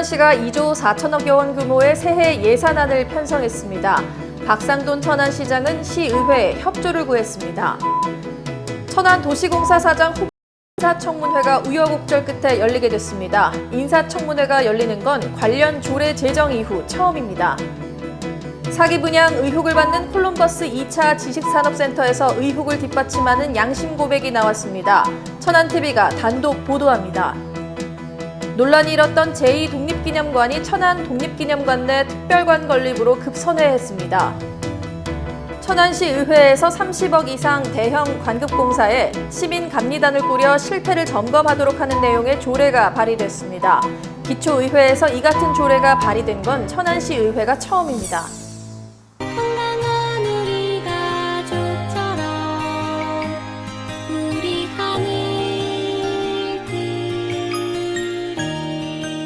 천안시가 2조 4천억여 원 규모의 새해 예산안을 편성했습니다. 박상돈 천안시장은 시의회에 협조를 구했습니다. 천안도시공사 사장 후보 인사청문회가 우여곡절 끝에 열리게 됐습니다. 인사청문회가 열리는 건 관련 조례 제정 이후 처음입니다. 사기 분양 의혹을 받는 콜럼버스 2차 지식산업센터에서 의혹을 뒷받침하는 양심 고백이 나왔습니다. 천안TV가 단독 보도합니다. 논란이 일었던 제2독립기념관이 천안독립기념관 내 특별관 건립으로 급선회했습니다. 천안시 의회에서 30억 이상 대형 관급공사에 시민감리단을 꾸려 실태를 점검하도록 하는 내용의 조례가 발의됐습니다. 기초의회에서 이 같은 조례가 발의된 건 천안시 의회가 처음입니다.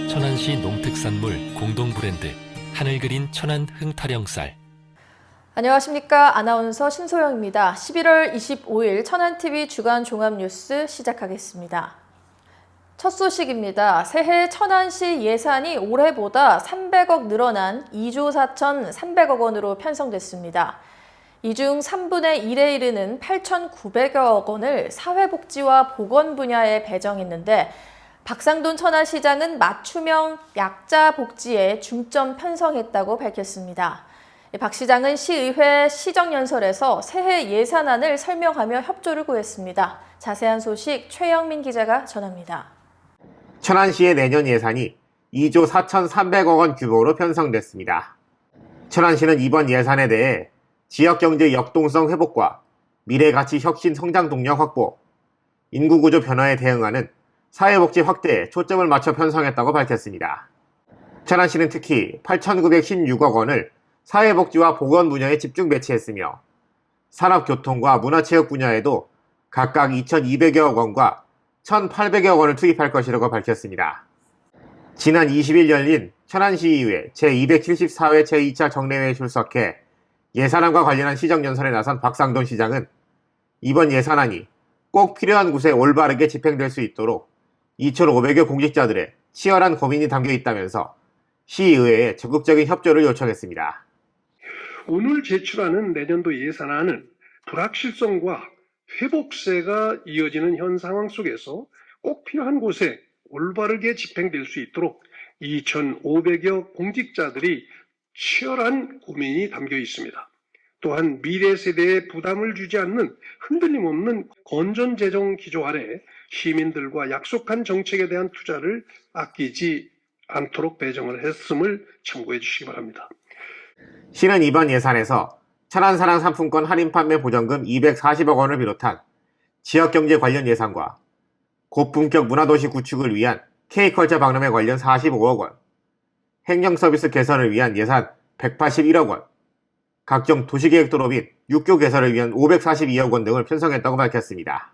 천안시 농특산물 공동 브랜드 하늘그린 천안 흥타령쌀. 안녕하십니까. 아나운서 신소영입니다. 11월 25일 천안TV 주간 종합뉴스 시작하겠습니다. 첫 소식입니다. 새해 천안시 예산이 올해보다 300억 늘어난 2조 4,300억 원으로 편성됐습니다. 이 중 3분의 1에 이르는 8,900여 원을 사회복지와 보건 분야에 배정했는데 박상돈 천안시장은 맞춤형 약자 복지에 중점 편성했다고 밝혔습니다. 박 시장은 시의회 시정연설에서 새해 예산안을 설명하며 협조를 구했습니다. 자세한 소식 최영민 기자가 전합니다. 천안시의 내년 예산이 2조 4,300억 원 규모로 편성됐습니다. 천안시는 이번 예산에 대해 지역경제 역동성 회복과 미래가치 혁신 성장 동력 확보, 인구구조 변화에 대응하는 사회복지 확대에 초점을 맞춰 편성했다고 밝혔습니다. 천안시는 특히 8,916억 원을 사회복지와 보건 분야에 집중 배치했으며 산업교통과 문화체육 분야에도 각각 2,200여 원과 1,800여 원을 투입할 것이라고 밝혔습니다. 지난 20일 열린 천안시의회 제274회 제2차 정례회에 출석해 예산안과 관련한 시정연설에 나선 박상돈 시장은 이번 예산안이 꼭 필요한 곳에 올바르게 집행될 수 있도록 2,500여 공직자들의 치열한 고민이 담겨 있다면서 시의회에 적극적인 협조를 요청했습니다. 오늘 제출하는 내년도 예산안은 불확실성과 회복세가 이어지는 현 상황 속에서 꼭 필요한 곳에 올바르게 집행될 수 있도록 2,500여 공직자들이 치열한 고민이 담겨 있습니다. 또한 미래 세대에 부담을 주지 않는 흔들림 없는 건전 재정 기조 아래 시민들과 약속한 정책에 대한 투자를 아끼지 않도록 배정을 했음을 참고해 주시기 바랍니다. 시는 이번 예산에서 천안사랑 상품권 할인 판매 보전금 240억 원을 비롯한 지역경제 관련 예산과 고품격 문화도시 구축을 위한 K컬처 박람회 관련 45억 원, 행정서비스 개선을 위한 예산 181억 원, 각종 도시계획도로 및 육교 개설을 위한 542억 원 등을 편성했다고 밝혔습니다.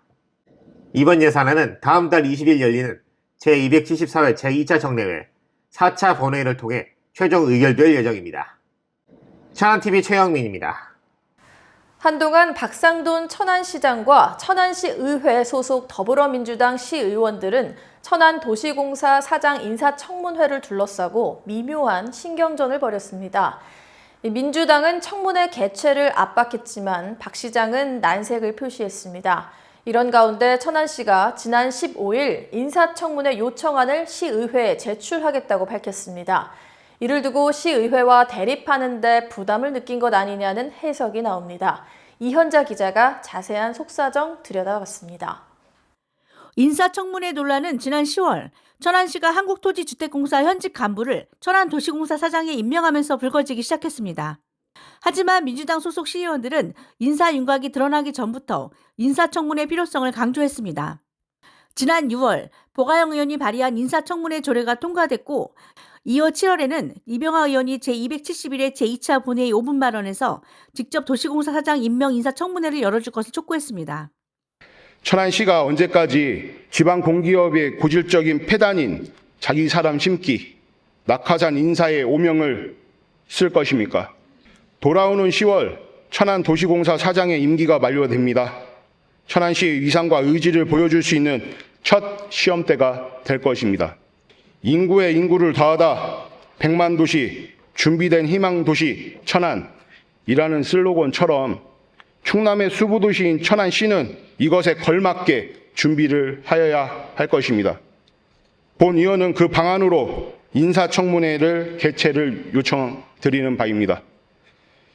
이번 예산안은 다음 달 20일 열리는 제274회 제2차 정례회 4차 본회의를 통해 최종 의결될 예정입니다. 천안TV 최영민입니다. 한동안 박상돈 천안시장과 천안시 의회 소속 더불어민주당 시의원들은 천안도시공사 사장 인사청문회를 둘러싸고 미묘한 신경전을 벌였습니다. 민주당은 청문회 개최를 압박했지만 박 시장은 난색을 표시했습니다. 이런 가운데 천안시가 지난 15일 인사청문회 요청안을 시의회에 제출하겠다고 밝혔습니다. 이를 두고 시의회와 대립하는 데 부담을 느낀 것 아니냐는 해석이 나옵니다. 이현자 기자가 자세한 속사정 들여다봤습니다. 인사청문회 논란은 지난 10월 천안시가 한국토지주택공사 현직 간부를 천안도시공사 사장에 임명하면서 불거지기 시작했습니다. 하지만 민주당 소속 시의원들은 인사 윤곽이 드러나기 전부터 인사청문회 필요성을 강조했습니다. 지난 6월 보가영 의원이 발의한 인사청문회 조례가 통과됐고 이어 7월에는 이병하 의원이 제271회 제2차 본회의 5분 발언에서 직접 도시공사 사장 임명 인사청문회를 열어줄 것을 촉구했습니다. 천안시가 언제까지 지방공기업의 고질적인 폐단인 자기 사람 심기, 낙하산 인사의 오명을 쓸 것입니까? 돌아오는 10월 천안도시공사 사장의 임기가 만료됩니다. 천안시의 위상과 의지를 보여줄 수 있는 첫 시험대가 될 것입니다. 인구에 인구를 더하다 100만 도시, 준비된 희망 도시 천안이라는 슬로건처럼 충남의 수부도시인 천안시는 이것에 걸맞게 준비를 하여야 할 것입니다. 본 의원은 그 방안으로 인사청문회를 개최를 요청드리는 바입니다.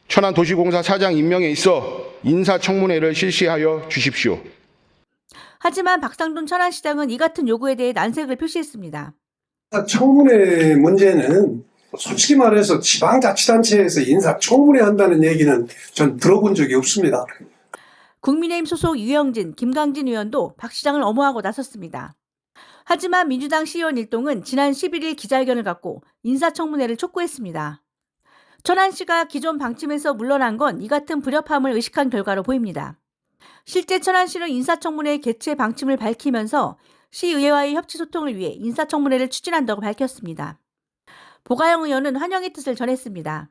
천안도시공사 사장 임명에 있어 인사청문회를 실시하여 주십시오. 하지만 박상돈 천안시장은 이 같은 요구에 대해 난색을 표시했습니다. 청문회 문제는 솔직히 말해서 지방자치단체에서 인사청문회 한다는 얘기는 전 들어본 적이 없습니다. 국민의힘 소속 유영진, 김강진 의원도 박 시장을 엄호하고 나섰습니다. 하지만 민주당 시의원 일동은 지난 11일 기자회견을 갖고 인사청문회를 촉구했습니다. 천안시가 기존 방침에서 물러난 건 이 같은 불협화음을 의식한 결과로 보입니다. 실제 천안시는 인사청문회 개최 방침을 밝히면서 시의회와의 협치 소통을 위해 인사청문회를 추진한다고 밝혔습니다. 보가영 의원은 환영의 뜻을 전했습니다.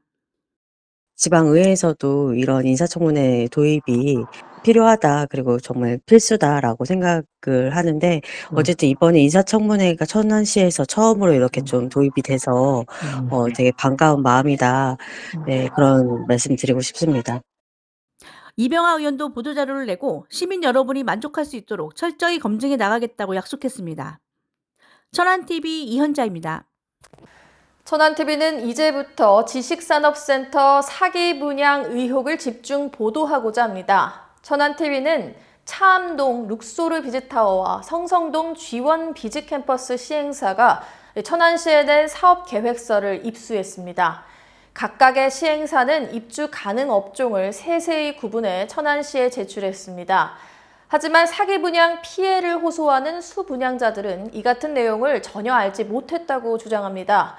지방의회에서도 이런 인사청문회 도입이 필요하다, 그리고 정말 필수다라고 생각을 하는데, 어쨌든 이번에 인사청문회가 천안시에서 처음으로 이렇게 좀 도입이 돼서 되게 반가운 마음이다. 네, 그런 말씀 드리고 싶습니다. 이병하 의원도 보도자료를 내고 시민 여러분이 만족할 수 있도록 철저히 검증해 나가겠다고 약속했습니다. 천안TV 이현자입니다. 천안TV는 이제부터 지식산업센터 사기 분양 의혹을 집중 보도하고자 합니다. 천안TV는 차암동 룩소르 비즈타워와 성성동 G1 비즈캠퍼스 시행사가 천안시에 낸 사업계획서를 입수했습니다. 각각의 시행사는 입주 가능 업종을 세세히 구분해 천안시에 제출했습니다. 하지만 사기 분양 피해를 호소하는 수분양자들은 이 같은 내용을 전혀 알지 못했다고 주장합니다.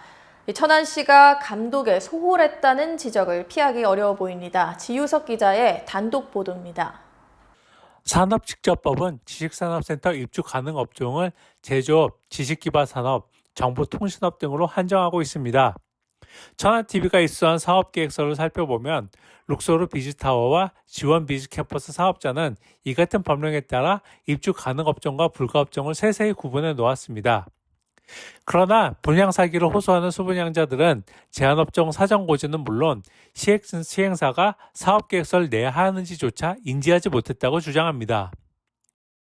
천안시가 감독에 소홀했다는 지적을 피하기 어려워 보입니다. 지유석 기자의 단독 보도입니다. 산업직접법은 지식산업센터 입주 가능 업종을 제조업, 지식기반산업, 정보통신업 등으로 한정하고 있습니다. 천안TV가 입수한 사업계획서를 살펴보면 룩소르 비즈타워와 G1 비즈캠퍼스 사업자는 이 같은 법령에 따라 입주 가능 업종과 불가 업종을 세세히 구분해 놓았습니다. 그러나 분양 사기를 호소하는 수분양자들은 제한업종 사정고지는 물론 시행사가 사업계획서를 내야 하는지조차 인지하지 못했다고 주장합니다.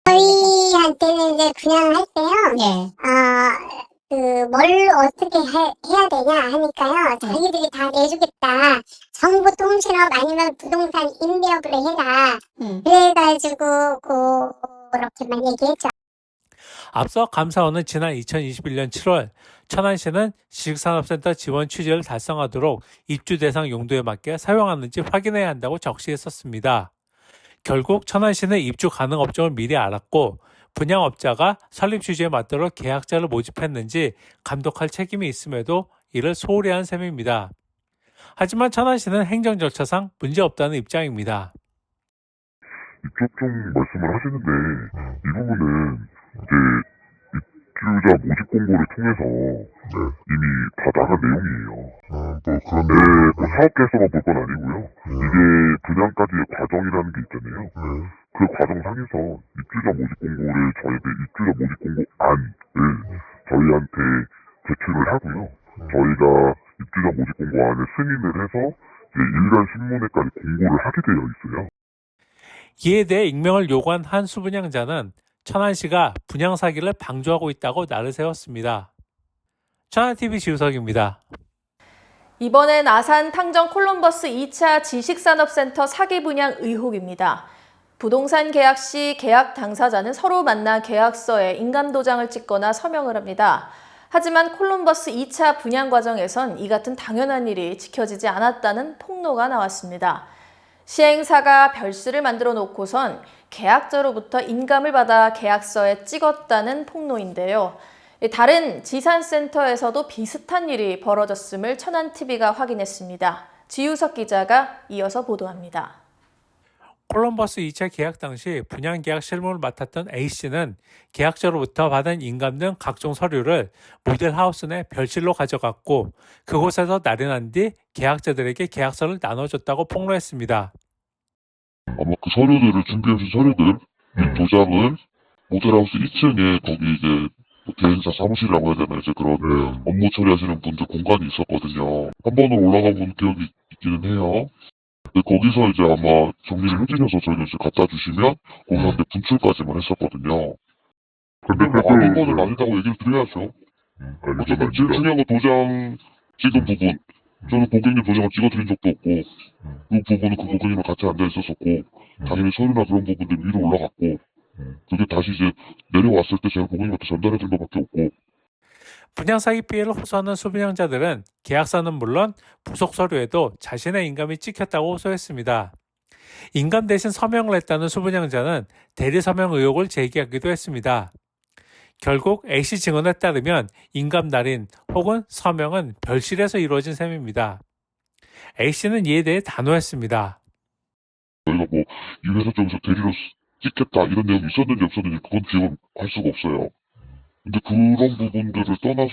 저희한테는 이제 분양할 때요. 뭘 어떻게 해야 되냐 하니까요. 자기들이 다 내주겠다. 정보통신업 아니면 부동산 임대업으로 해라. 그래가지고 그렇게만 얘기했죠. 앞서 감사원은 지난 2021년 7월 천안시는 지식산업센터 지원 취지를 달성하도록 입주 대상 용도에 맞게 사용하는지 확인해야 한다고 적시했었습니다. 결국 천안시는 입주 가능 업종을 미리 알았고 분양업자가 설립 취지에 맞도록 계약자를 모집했는지 감독할 책임이 있음에도 이를 소홀히 한 셈입니다. 하지만 천안시는 행정 절차상 문제없다는 입장입니다. 입주업종 말씀을 하시는데 이 부분은 이제 입주자 모집 공고를 통해서 이미 다 나간 내용이에요. 뭐 사업계획서만 볼 건 아니고요. 이게 분양까지의 과정이라는 게 있잖아요. 그 과정상에서 입주자 모집 공고를 저희한테 입주자 모집 공고 안을 저희한테 제출을 하고요. 저희가 입주자 모집 공고 안에 승인을 해서 이제 일간 신문에까지 공고를 하게 되어 있어요. 이에 대해 익명을 요구한 한 수분양자는 천안시가 분양 사기를 방조하고 있다고 날을 세웠습니다. 천안TV 지우석입니다. 이번엔 아산 탕정 콜럼버스 2차 지식산업센터 사기 분양 의혹입니다. 부동산 계약 시 계약 당사자는 서로 만나 계약서에 인감도장을 찍거나 서명을 합니다. 하지만 콜럼버스 2차 분양 과정에선 이 같은 당연한 일이 지켜지지 않았다는 폭로가 나왔습니다. 시행사가 별수를 만들어 놓고선 계약자로부터 인감을 받아 계약서에 찍었다는 폭로인데요. 다른 지산센터에서도 비슷한 일이 벌어졌음을 천안TV가 확인했습니다. 지유석 기자가 이어서 보도합니다. 콜럼버스 2차 계약 당시 분양계약 실무를 맡았던 A씨는 계약자로부터 받은 인감 등 각종 서류를 모델하우스 내 별실로 가져갔고 그곳에서 날인한 뒤 계약자들에게 계약서를 나눠줬다고 폭로했습니다. 아마 그 서류들을 준비해준 서류들, 이 도장을 모델하우스 2층에 거기 이제 개인사 사무실이라고 해야 되나, 이제 그런 업무 처리하시는 분들 공간이 있었거든요. 한 번은 올라가 본 기억이 있기는 해요. 근데 거기서 이제 아마 정리를 해주셔서 저희는 이제 갖다 주시면 거기한테 분출까지만 했었거든요. 근데 뭐 아는 거는 아니다고 얘기를 드려야죠. 어쨌든 제일 중요한 건 도장 찍은 부분. 저는 고객님 도장을 찍어드린 적도 없고, 그 부분은 그 고객님과 같이 앉아있었었고, 당연히 서류나 그런 부분들 위로 올라갔고, 그게 다시 이제 내려왔을 때 제가 고객님한테 전달해드린 것밖에 없고. 분양사기 피해를 호소하는 수분양자들은 계약서는 물론 부속 서류에도 자신의 인감이 찍혔다고 호소했습니다. 인감 대신 서명을 했다는 수분양자는 대리 서명 의혹을 제기하기도 했습니다. 결국 A씨 증언에 따르면 인감 날인 혹은 서명은 별실에서 이루어진 셈입니다. A씨는 이에 대해 단호했습니다. 저희가 뭐 이 회사 쪽에서 대리로 찍겠다 이런 내용이 있었는지 없었는지 그건 기억을 할 수가 없어요. 근데 그런 부분들을 떠나서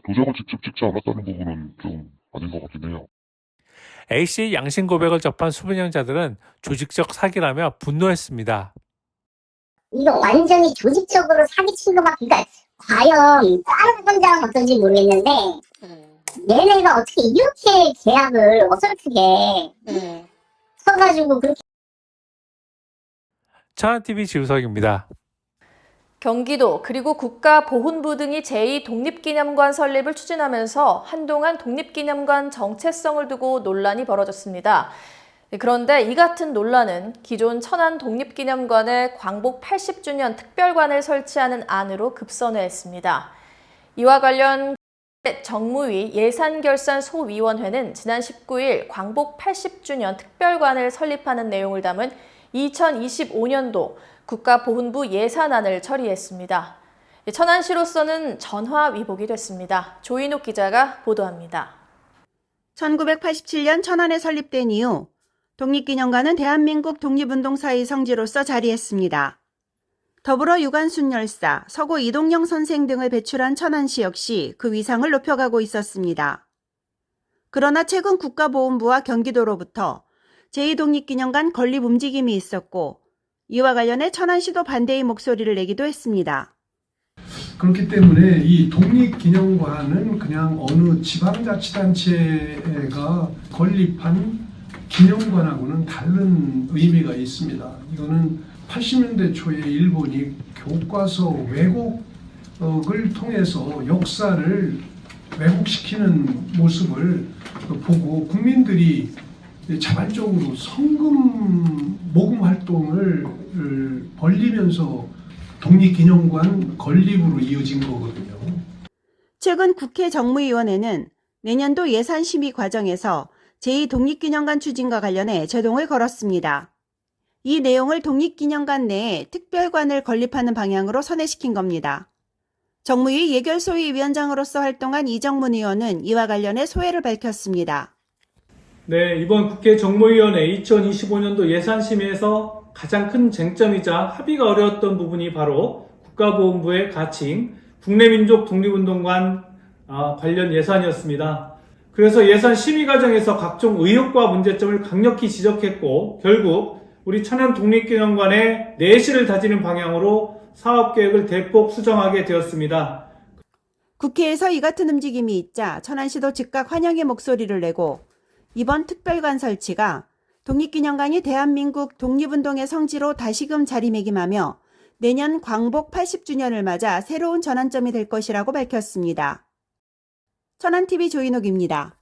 도장을 직접 찍지 않았다는 부분은 좀 아닌 것 같긴 해요. A씨의 양심 고백을 접한 수분양자들은 조직적 사기라며 분노했습니다. 이거 완전히 조직적으로 사기친 것밖에, 그러니까 과연 다른 현장은 어떤지 모르겠는데 얘네가 어떻게 이렇게 계약을 어설프게 써가지고 그렇게. 천안TV 지우석입니다. 경기도 그리고 국가보훈부 등이 제2독립기념관 설립을 추진하면서 한동안 독립기념관 정체성을 두고 논란이 벌어졌습니다. 그런데 이 같은 논란은 기존 천안 독립기념관에 광복 80주년 특별관을 설치하는 안으로 급선회했습니다. 이와 관련 정무위 예산결산소위원회는 지난 19일 광복 80주년 특별관을 설립하는 내용을 담은 2025년도 국가보훈부 예산안을 처리했습니다. 천안시로서는 전화위복이 됐습니다. 조인욱 기자가 보도합니다. 1987년 천안에 설립된 이후 독립기념관은 대한민국 독립운동사의 성지로서 자리했습니다. 더불어 유관순 열사, 서구 이동영 선생 등을 배출한 천안시 역시 그 위상을 높여가고 있었습니다. 그러나 최근 국가보훈부와 경기도로부터 제2독립기념관 건립 움직임이 있었고 이와 관련해 천안시도 반대의 목소리를 내기도 했습니다. 그렇기 때문에 이 독립기념관은 그냥 어느 지방자치단체가 건립한 기념관하고는 다른 의미가 있습니다. 이거는 80년대 초에 일본이 교과서 왜곡을 통해서 역사를 왜곡시키는 모습을 보고 국민들이 자발적으로 성금 모금 활동을 벌리면서 독립기념관 건립으로 이어진 거거든요. 최근 국회 정무위원회는 내년도 예산 심의 과정에서 제2독립기념관 추진과 관련해 제동을 걸었습니다. 이 내용을 독립기념관 내에 특별관을 건립하는 방향으로 선회시킨 겁니다. 정무위 예결소위 위원장으로서 활동한 이정문 의원은 이와 관련해 소회를 밝혔습니다. 네, 이번 국회 정무위원회 2025년도 예산심의에서 가장 큰 쟁점이자 합의가 어려웠던 부분이 바로 국가보훈부의 가칭 국내민족 독립운동관 관련 예산이었습니다. 그래서 예산 심의 과정에서 각종 의혹과 문제점을 강력히 지적했고 결국 우리 천안 독립기념관의 내실을 다지는 방향으로 사업계획을 대폭 수정하게 되었습니다. 국회에서 이 같은 움직임이 있자 천안시도 즉각 환영의 목소리를 내고 이번 특별관 설치가 독립기념관이 대한민국 독립운동의 성지로 다시금 자리매김하며 내년 광복 80주년을 맞아 새로운 전환점이 될 것이라고 밝혔습니다. 천안TV 조인옥입니다.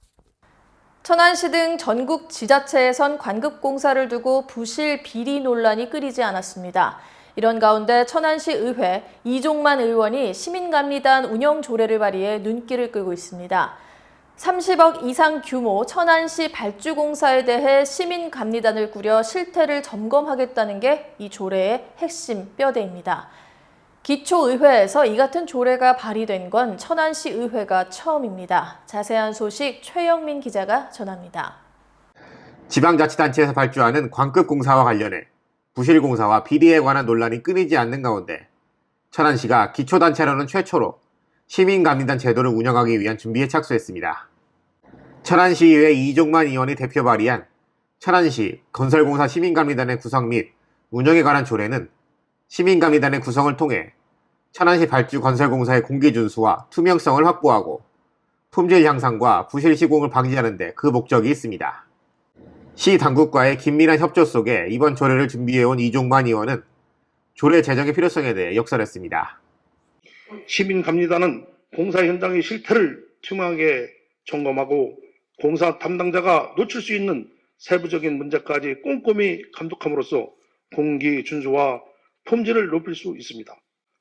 천안시 등 전국 지자체에선 관급공사를 두고 부실 비리 논란이 끊이지 않았습니다. 이런 가운데 천안시 의회 이종만 의원이 시민감리단 운영 조례를 발의해 눈길을 끄고 있습니다. 30억 이상 규모 천안시 발주공사에 대해 시민감리단을 꾸려 실태를 점검하겠다는 게 이 조례의 핵심 뼈대입니다. 기초의회에서 이 같은 조례가 발의된 건 천안시 의회가 처음입니다. 자세한 소식 최영민 기자가 전합니다. 지방자치단체에서 발주하는 관급공사와 관련해 부실공사와 비리에 관한 논란이 끊이지 않는 가운데 천안시가 기초단체로는 최초로 시민감리단 제도를 운영하기 위한 준비에 착수했습니다. 천안시의회 이종만 의원이 대표 발의한 천안시 건설공사 시민감리단의 구성 및 운영에 관한 조례는 시민감리단의 구성을 통해 천안시 발주건설공사의 공기준수와 투명성을 확보하고 품질 향상과 부실 시공을 방지하는 데 그 목적이 있습니다. 시 당국과의 긴밀한 협조 속에 이번 조례를 준비해온 이종만 의원은 조례 제정의 필요성에 대해 역설했습니다. 시민감리단은 공사 현장의 실태를 투명하게 점검하고 공사 담당자가 놓칠 수 있는 세부적인 문제까지 꼼꼼히 감독함으로써 공기 준수와 품질을 높일 수 있습니다.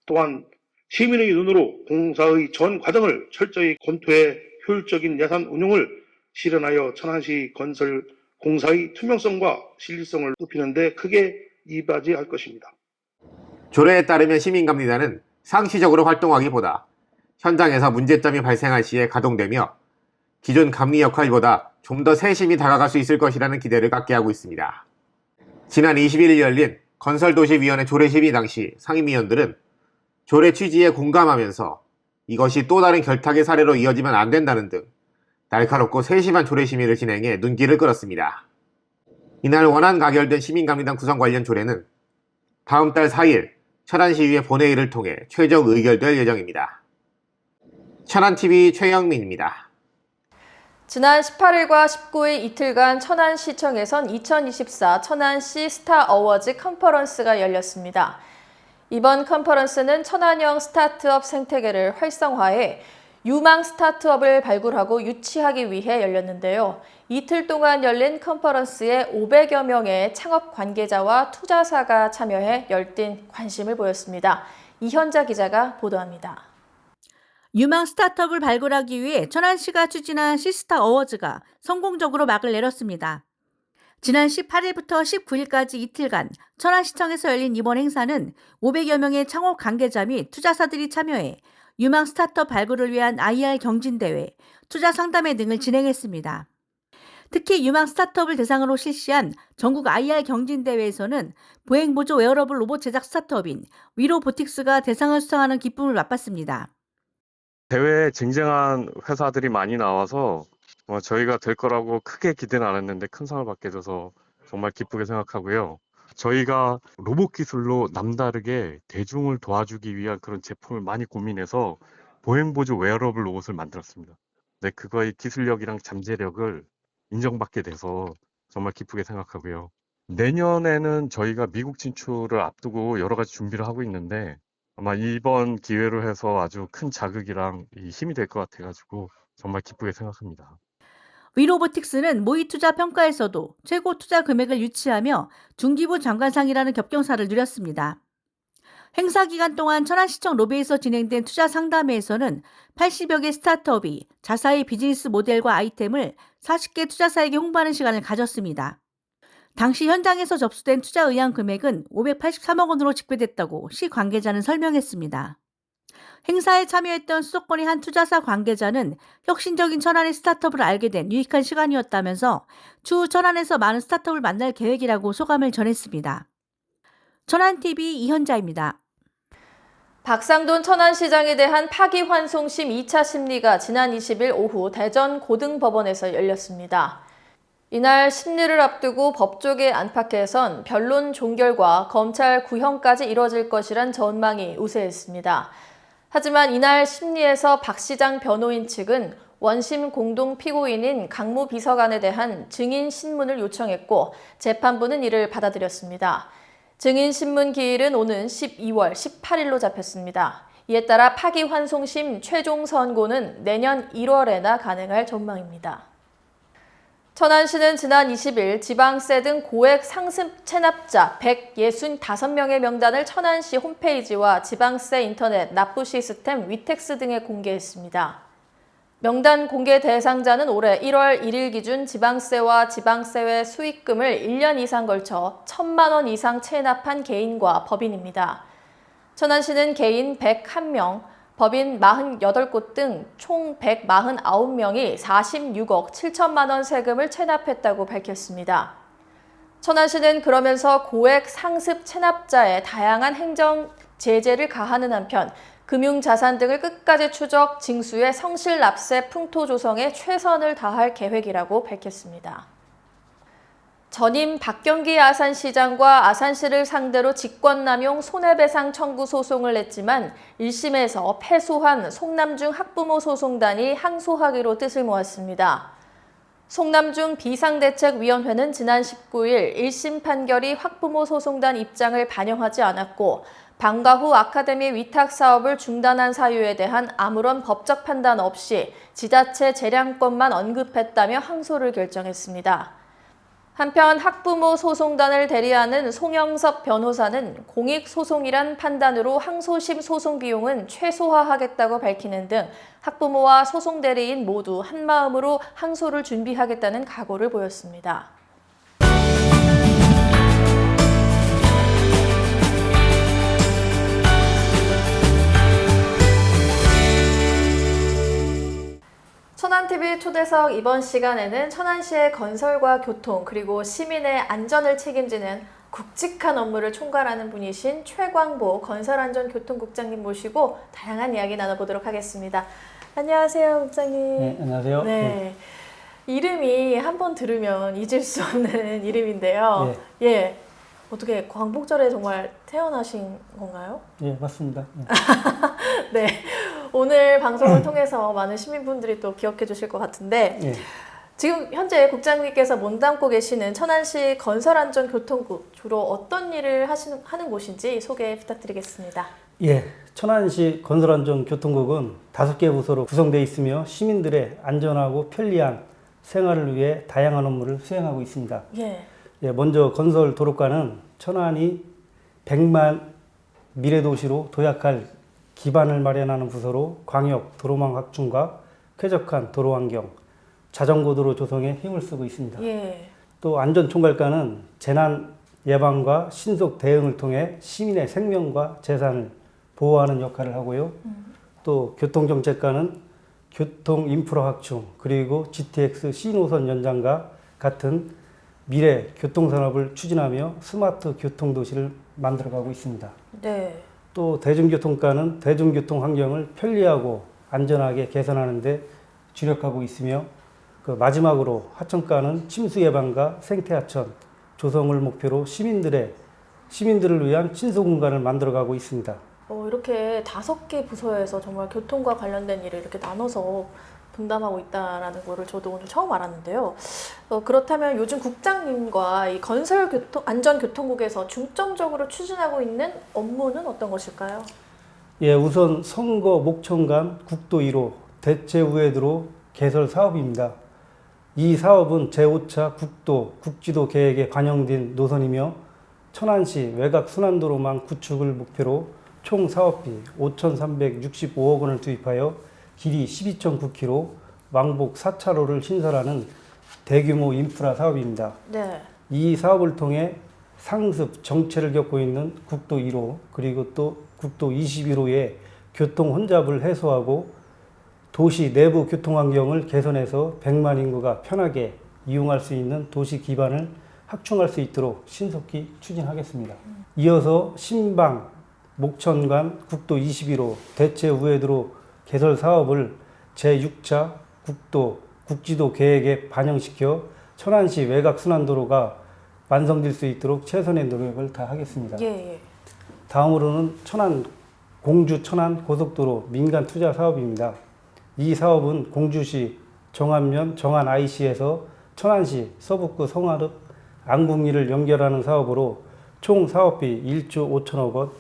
또한 시민의 눈으로 공사의 전 과정을 철저히 검토해 효율적인 예산 운용을 실현하여 천안시 건설 공사의 투명성과 신뢰성을 높이는 데 크게 이바지할 것입니다. 조례에 따르면 시민감리단은 상시적으로 활동하기보다 현장에서 문제점이 발생할 시에 가동되며 기존 감리 역할보다 좀 더 세심히 다가갈 수 있을 것이라는 기대를 갖게 하고 있습니다. 지난 21일 열린 건설도시위원회 조례 심의 당시 상임위원들은 조례 취지에 공감하면서 이것이 또 다른 결탁의 사례로 이어지면 안 된다는 등 날카롭고 세심한 조례 심의를 진행해 눈길을 끌었습니다. 이날 원안 가결된 시민감리단 구성 관련 조례는 다음 달 4일 천안시의회 본회의를 통해 최종 의결될 예정입니다. 천안TV 최영민입니다. 지난 18일과 19일 이틀간 천안시청에선 2024 천안시 스타 어워즈 컨퍼런스가 열렸습니다. 이번 컨퍼런스는 천안형 스타트업 생태계를 활성화해 유망 스타트업을 발굴하고 유치하기 위해 열렸는데요. 이틀 동안 열린 컨퍼런스에 500여 명의 창업 관계자와 투자사가 참여해 열띤 관심을 보였습니다. 이현자 기자가 보도합니다. 유망 스타트업을 발굴하기 위해 천안시가 추진한 시스타 어워즈가 성공적으로 막을 내렸습니다. 지난 18일부터 19일까지 이틀간 천안시청에서 열린 이번 행사는 500여 명의 창업 관계자 및 투자사들이 참여해 유망 스타트업 발굴을 위한 IR 경진대회, 투자 상담회 등을 진행했습니다. 특히 유망 스타트업을 대상으로 실시한 전국 IR 경진대회에서는 보행보조 웨어러블 로봇 제작 스타트업인 위로보틱스가 대상을 수상하는 기쁨을 맛봤습니다. 대회에 쟁쟁한 회사들이 많이 나와서 저희가 될 거라고 크게 기대는 안 했는데 큰 상을 받게 돼서 정말 기쁘게 생각하고요. 저희가 로봇 기술로 남다르게 대중을 도와주기 위한 그런 제품을 많이 고민해서 보행보조 웨어러블 로봇을 만들었습니다. 네, 그거의 기술력이랑 잠재력을 인정받게 돼서 정말 기쁘게 생각하고요. 내년에는 저희가 미국 진출을 앞두고 여러 가지 준비를 하고 있는데 아마 이번 기회로 해서 아주 큰 자극이랑 힘이 될 것 같아가지고 정말 기쁘게 생각합니다. 위로보틱스는 모의 투자 평가에서도 최고 투자 금액을 유치하며 중기부 장관상이라는 겹경사를 누렸습니다. 행사 기간 동안 천안시청 로비에서 진행된 투자 상담회에서는 80여 개 스타트업이 자사의 비즈니스 모델과 아이템을 40개 투자사에게 홍보하는 시간을 가졌습니다. 당시 현장에서 접수된 투자 의향 금액은 583억 원으로 집계됐다고 시 관계자는 설명했습니다. 행사에 참여했던 수도권의 한 투자사 관계자는 혁신적인 천안의 스타트업을 알게 된 유익한 시간이었다면서 추후 천안에서 많은 스타트업을 만날 계획이라고 소감을 전했습니다. 천안TV 이현자입니다. 박상돈 천안시장에 대한 파기환송심 2차 심리가 지난 20일 오후 대전 고등법원에서 열렸습니다. 이날 심리를 앞두고 법조계 안팎에선 변론 종결과 검찰 구형까지 이뤄질 것이란 전망이 우세했습니다. 하지만 이날 심리에서 박 시장 변호인 측은 원심 공동 피고인인 강무 비서관에 대한 증인 신문을 요청했고 재판부는 이를 받아들였습니다. 증인 신문 기일은 오는 12월 18일로 잡혔습니다. 이에 따라 파기환송심 최종 선고는 내년 1월에나 가능할 전망입니다. 천안시는 지난 20일 지방세 등 고액 상습 체납자 165명의 명단을 천안시 홈페이지와 지방세 인터넷 납부 시스템 위텍스 등에 공개했습니다. 명단 공개 대상자는 올해 1월 1일 기준 지방세와 지방세 수익금을 1년 이상 걸쳐 1,000만 원 이상 체납한 개인과 법인입니다. 천안시는 개인 101명, 법인 48곳 등 총 149명이 46억 7천만 원 세금을 체납했다고 밝혔습니다. 천안시는 그러면서 고액 상습 체납자에 다양한 행정 제재를 가하는 한편 금융자산 등을 끝까지 추적, 징수해 성실 납세 풍토 조성에 최선을 다할 계획이라고 밝혔습니다. 전임 박경기 아산시장과 아산시를 상대로 직권남용 손해배상 청구 소송을 냈지만 1심에서 패소한 송남중 학부모 소송단이 항소하기로 뜻을 모았습니다. 송남중 비상대책위원회는 지난 19일 1심 판결이 학부모 소송단 입장을 반영하지 않았고 방과 후 아카데미 위탁 사업을 중단한 사유에 대한 아무런 법적 판단 없이 지자체 재량권만 언급했다며 항소를 결정했습니다. 한편 학부모 소송단을 대리하는 송영섭 변호사는 공익소송이란 판단으로 항소심 소송 비용은 최소화하겠다고 밝히는 등 학부모와 소송 대리인 모두 한마음으로 항소를 준비하겠다는 각오를 보였습니다. 천안TV 초대석 이번 시간에는 천안시의 건설과 교통 그리고 시민의 안전을 책임지는 굵직한 업무를 총괄하는 분이신 최광보 건설안전교통국장님 모시고 다양한 이야기 나눠보도록 하겠습니다. 안녕하세요, 국장님. 네, 안녕하세요. 네. 이름이 한번 들으면 잊을 수 없는 이름인데요. 예. 어떻게 광복절에 정말 태어나신 건가요? 예, 맞습니다. 네. 오늘 방송을 통해서 많은 시민분들이 또 기억해 주실 것 같은데 지금 현재 국장님께서 몸담고 계시는 천안시 건설안전교통국 주로 어떤 일을 하는 곳인지 소개 부탁드리겠습니다. 예, 천안시 건설안전교통국은 5개 부서로 구성되어 있으며 시민들의 안전하고 편리한 생활을 위해 다양한 업무를 수행하고 있습니다. 예, 먼저 건설 도로과는 천안이 100만 미래도시로 도약할 기반을 마련하는 부서로 광역 도로망 확충과 쾌적한 도로환경, 자전거도로 조성에 힘을 쓰고 있습니다. 또 안전총괄과는 재난 예방과 신속 대응을 통해 시민의 생명과 재산을 보호하는 역할을 하고요. 또 교통정책과는 교통 인프라 확충 그리고 GTX C노선 연장과 같은 미래 교통산업을 추진하며 스마트 교통도시를 만들어가고 있습니다. 또 대중교통과는 대중교통 환경을 편리하고 안전하게 개선하는 데 주력하고 있으며 마지막으로 하천과는 침수 예방과 생태하천 조성을 목표로 시민들을 위한 친소 공간을 만들어가고 있습니다. 이렇게 5개 부서에서 정말 교통과 관련된 일을 이렇게 나눠서 분담하고 있다는 거를 저도 오늘 처음 알았는데요. 그렇다면 요즘 국장님과 이 건설안전교통국에서 중점적으로 추진하고 있는 업무는 어떤 것일까요? 예, 우선 선거 목천간 국도 1호 대체우회도로 개설 사업입니다. 이 사업은 제5차 국지도 계획에 반영된 노선이며 천안시 외곽 순환도로망 구축을 목표로 총 사업비 5,365억 원을 투입하여 길이 12.9km, 왕복 4차로를 신설하는 대규모 인프라 사업입니다. 이 사업을 통해 상습 정체를 겪고 있는 국도 1호 그리고 또 국도 21호의 교통 혼잡을 해소하고 도시 내부 교통 환경을 개선해서 100만 인구가 편하게 이용할 수 있는 도시 기반을 확충할 수 있도록 신속히 추진하겠습니다. 이어서 신방 목천간 국도 21호 대체 우회도로 개설 사업을 제6차 국지도 계획에 반영시켜 천안시 외곽 순환도로가 완성될 수 있도록 최선의 노력을 다하겠습니다. 다음으로는 공주 천안 고속도로 민간 투자 사업입니다. 이 사업은 공주시 정안면 정안 IC에서 천안시 서북구 성화읍 안국리를 연결하는 사업으로 총 사업비 1조 5천억 원,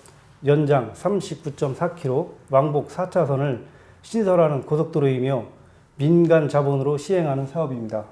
연장 39.4km, 왕복 4차선을 신설하는 고속도로이며 민간 자본으로 시행하는 사업입니다.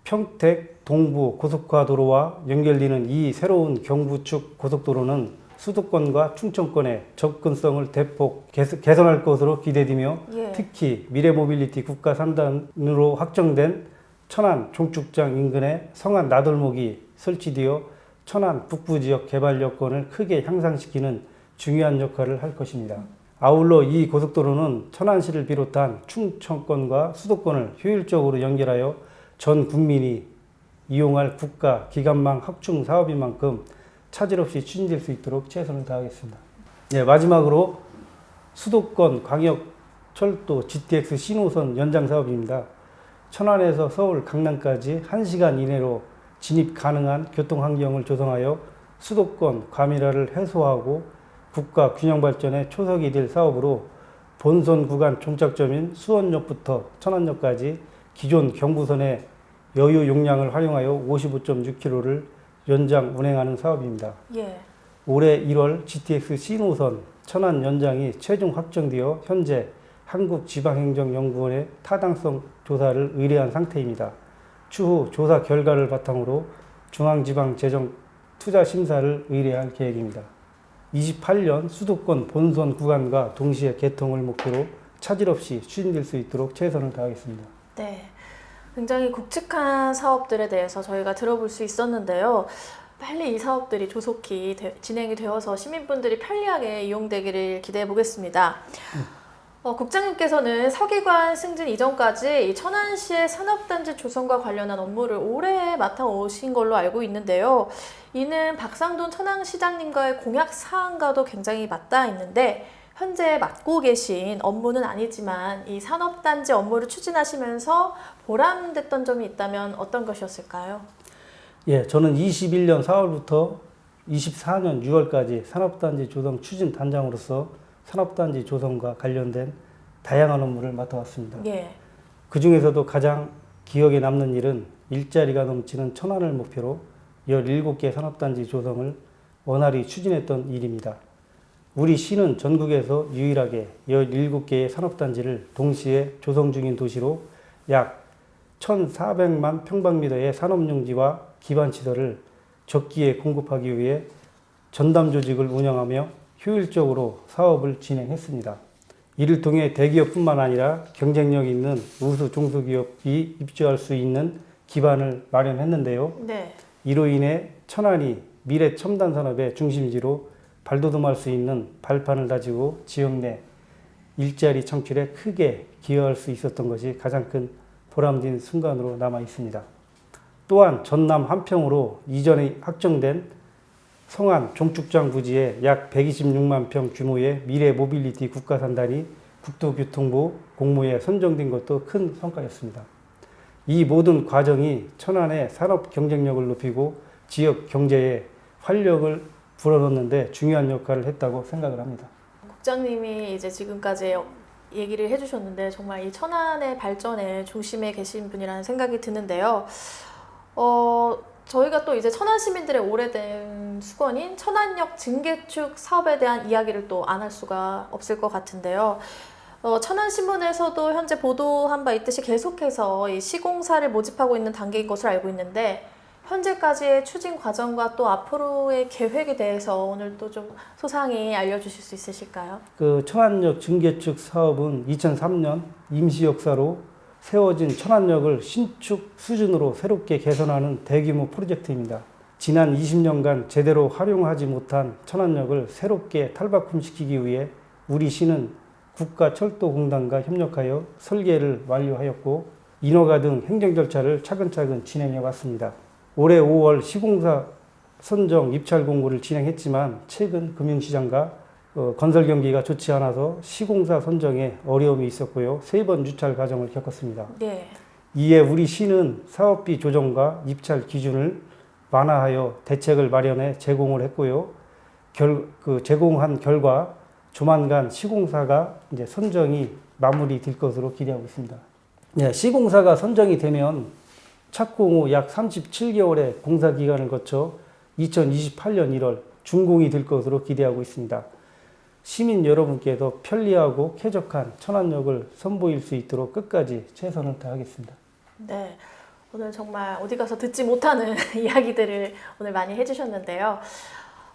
평택 동부 고속화도로와 연결되는 이 새로운 경부축 고속도로는 수도권과 충청권의 접근성을 대폭 개선할 것으로 기대되며 특히 미래모빌리티 국가 3단으로 확정된 천안 종축장 인근에 성안 나들목이 설치되어 천안 북부지역 개발 여건을 크게 향상시키는 중요한 역할을 할 것입니다. 아울러 이 고속도로는 천안시를 비롯한 충청권과 수도권을 효율적으로 연결하여 전 국민이 이용할 국가 기관망 확충 사업인 만큼 차질 없이 추진될 수 있도록 최선을 다하겠습니다. 마지막으로 수도권 광역철도 GTX C노선 연장 사업입니다. 천안에서 서울 강남까지 1시간 이내로 진입 가능한 교통 환경을 조성하여 수도권 과밀화를 해소하고 국가 균형 발전의 초석이 될 사업으로 본선 구간 종착점인 수원역부터 천안역까지 기존 경부선의 여유 용량을 활용하여 55.6km를 연장 운행하는 사업입니다. 예. 올해 1월 GTX C노선 천안 연장이 최종 확정되어 현재 한국지방행정연구원에 타당성 조사를 의뢰한 상태입니다. 추후 조사 결과를 바탕으로 중앙지방재정투자심사를 의뢰할 계획입니다. 28년 수도권 본선 구간과 동시에 개통을 목표로 차질 없이 추진될 수 있도록 최선을 다하겠습니다. 네. 굉장히 굵직한 사업들에 대해서 저희가 들어볼 수 있었는데요. 빨리 이 사업들이 조속히 진행이 되어서 시민분들이 편리하게 이용되기를 기대해 보겠습니다. 국장님께서는 서기관 승진 이전까지 이 천안시의 산업단지 조성과 관련한 업무를 오래 맡아오신 걸로 알고 있는데요. 이는 박상돈 천안시장님과의 공약 사항과도 굉장히 맞닿아 있는데 현재 맡고 계신 업무는 아니지만 이 산업단지 업무를 추진하시면서 보람됐던 점이 있다면 어떤 것이었을까요? 예, 저는 21년 4월부터 24년 6월까지 산업단지 조성 추진 단장으로서 산업단지 조성과 관련된 다양한 업무를 맡아왔습니다. 예. 그 중에서도 가장 기억에 남는 일은 일자리가 넘치는 천안을 목표로 17개 산업단지 조성을 원활히 추진했던 일입니다. 우리 시는 전국에서 유일하게 17개의 산업단지를 동시에 조성 중인 도시로 약 1,400만 평방미터의 산업용지와 기반시설을 적기에 공급하기 위해 전담 조직을 운영하며 효율적으로 사업을 진행했습니다. 이를 통해 대기업뿐만 아니라 경쟁력 있는 우수 중소기업이 입주할 수 있는 기반을 마련했는데요. 네. 이로 인해 천안이 미래 첨단 산업의 중심지로 발돋움할 수 있는 발판을 다지고 지역 내 일자리 창출에 크게 기여할 수 있었던 것이 가장 큰 보람진 순간으로 남아 있습니다. 또한 전남 한평으로 이전에 확정된 성안 종축장 부지에 약 126만 평 규모의 미래 모빌리티 국가산단이 국토교통부 공모에 선정된 것도 큰 성과였습니다. 이 모든 과정이 천안의 산업 경쟁력을 높이고 지역 경제에 활력을 불어넣는데 중요한 역할을 했다고 생각을 합니다. 국장님이 이제 지금까지 얘기를 해주셨는데 정말 이 천안의 발전의 중심에 계신 분이라는 생각이 드는데요. 저희가 또 이제 천안 시민들의 오래된 수건인 천안역 증개축 사업에 대한 이야기를 또 안 할 수가 없을 것 같은데요. 천안신문에서도 현재 보도한 바 있듯이 계속해서 이 시공사를 모집하고 있는 단계인 것으로 알고 있는데 현재까지의 추진 과정과 또 앞으로의 계획에 대해서 오늘 또 좀 소상히 알려주실 수 있으실까요? 그 천안역 증개축 사업은 2003년 임시 역사로 세워진 천안역을 신축 수준으로 새롭게 개선하는 대규모 프로젝트입니다. 지난 20년간 제대로 활용하지 못한 천안역을 새롭게 탈바꿈시키기 위해 우리 시는 국가철도공단과 협력하여 설계를 완료하였고 인허가 등 행정 절차를 차근차근 진행해 왔습니다. 올해 5월 시공사 선정 입찰 공고를 진행했지만 최근 금융시장과 건설 경기가 좋지 않아서 시공사 선정에 어려움이 있었고요. 3번 유찰 과정을 겪었습니다. 네. 이에 우리 시는 사업비 조정과 입찰 기준을 완화하여 대책을 마련해 제공을 했고요. 제공한 결과 조만간 시공사가 이제 선정이 마무리될 것으로 기대하고 있습니다. 네, 시공사가 선정이 되면 착공 후 약 37개월의 공사 기간을 거쳐 2028년 1월 준공이 될 것으로 기대하고 있습니다. 시민 여러분께도 편리하고 쾌적한 천안역을 선보일 수 있도록 끝까지 최선을 다하겠습니다. 네, 오늘 정말 어디 가서 듣지 못하는 이야기들을 오늘 많이 해주셨는데요.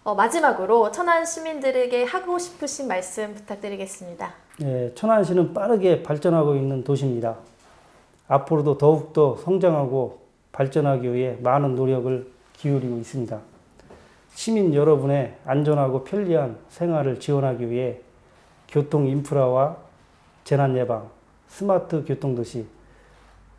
마지막으로 천안 시민들에게 하고 싶으신 말씀 부탁드리겠습니다. 네, 천안시는 빠르게 발전하고 있는 도시입니다. 앞으로도 더욱더 성장하고 발전하기 위해 많은 노력을 기울이고 있습니다. 시민 여러분의 안전하고 편리한 생활을 지원하기 위해 교통 인프라와 재난 예방, 스마트 교통도시,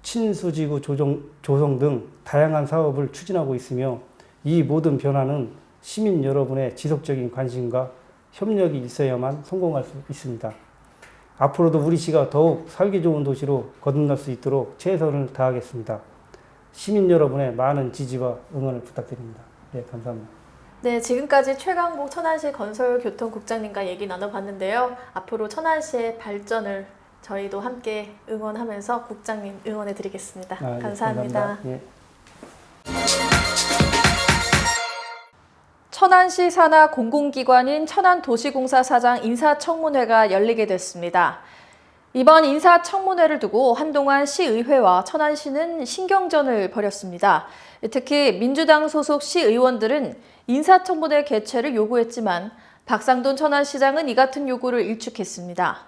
친수지구 조성 등 다양한 사업을 추진하고 있으며 이 모든 변화는 시민 여러분의 지속적인 관심과 협력이 있어야만 성공할 수 있습니다. 앞으로도 우리 시가 더욱 살기 좋은 도시로 거듭날 수 있도록 최선을 다하겠습니다. 시민 여러분의 많은 지지와 응원을 부탁드립니다. 네, 감사합니다. 네, 지금까지 최강복 천안시 건설교통국장님과 얘기 나눠봤는데요. 앞으로 천안시의 발전을 저희도 함께 응원하면서 국장님 응원해 드리겠습니다. 네, 감사합니다. 감사합니다. 예. 천안시 산하 공공기관인 천안도시공사 사장 인사청문회가 열리게 됐습니다. 이번 인사청문회를 두고 한동안 시의회와 천안시는 신경전을 벌였습니다. 특히 민주당 소속 시의원들은 인사청문회 개최를 요구했지만 박상돈 천안시장은 이 같은 요구를 일축했습니다.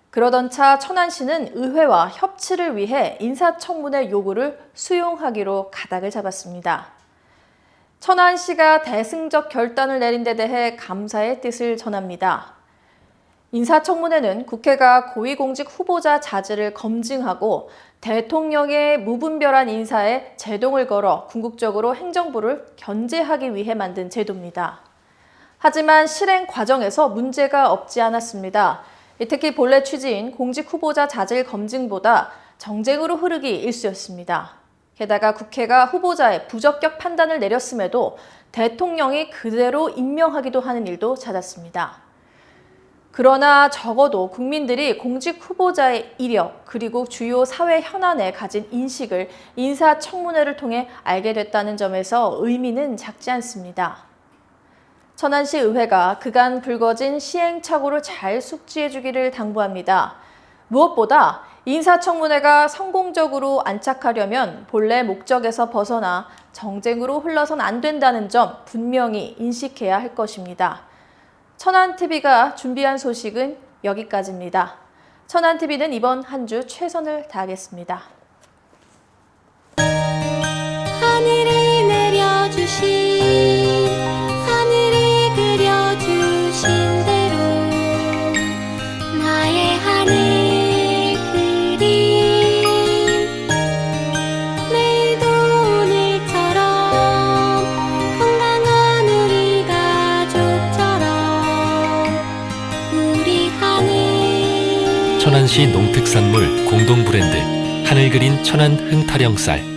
그러던 차 천안시는 의회와 협치를 위해 인사청문회 요구를 수용하기로 가닥을 잡았습니다. 천안시가 대승적 결단을 내린 데 대해 감사의 뜻을 전합니다. 인사청문회는 국회가 고위공직 후보자 자질을 검증하고 대통령의 무분별한 인사에 제동을 걸어 궁극적으로 행정부를 견제하기 위해 만든 제도입니다. 하지만 실행 과정에서 문제가 없지 않았습니다. 특히 본래 취지인 공직 후보자 자질 검증보다 정쟁으로 흐르기 일쑤였습니다. 게다가 국회가 후보자의 부적격 판단을 내렸음에도 대통령이 그대로 임명하기도 하는 일도 잦았습니다. 그러나 적어도 국민들이 공직 후보자의 이력 그리고 주요 사회 현안에 가진 인식을 인사청문회를 통해 알게 됐다는 점에서 의미는 작지 않습니다. 천안시 의회가 그간 불거진 시행착오를 잘 숙지해 주기를 당부합니다. 무엇보다 인사청문회가 성공적으로 안착하려면 본래 목적에서 벗어나 정쟁으로 흘러선 안 된다는 점 분명히 인식해야 할 것입니다. 천안TV가 준비한 소식은 여기까지입니다. 천안TV는 이번 한 주 최선을 다하겠습니다. 하늘이 내려주신 하늘이 그려주신 대로 나의 하늘 그림 내일도 오늘처럼 건강한 우리 가족처럼 우리 하늘 천안시 농특산물 공동 브랜드 하늘 그린 천안 흥타령쌀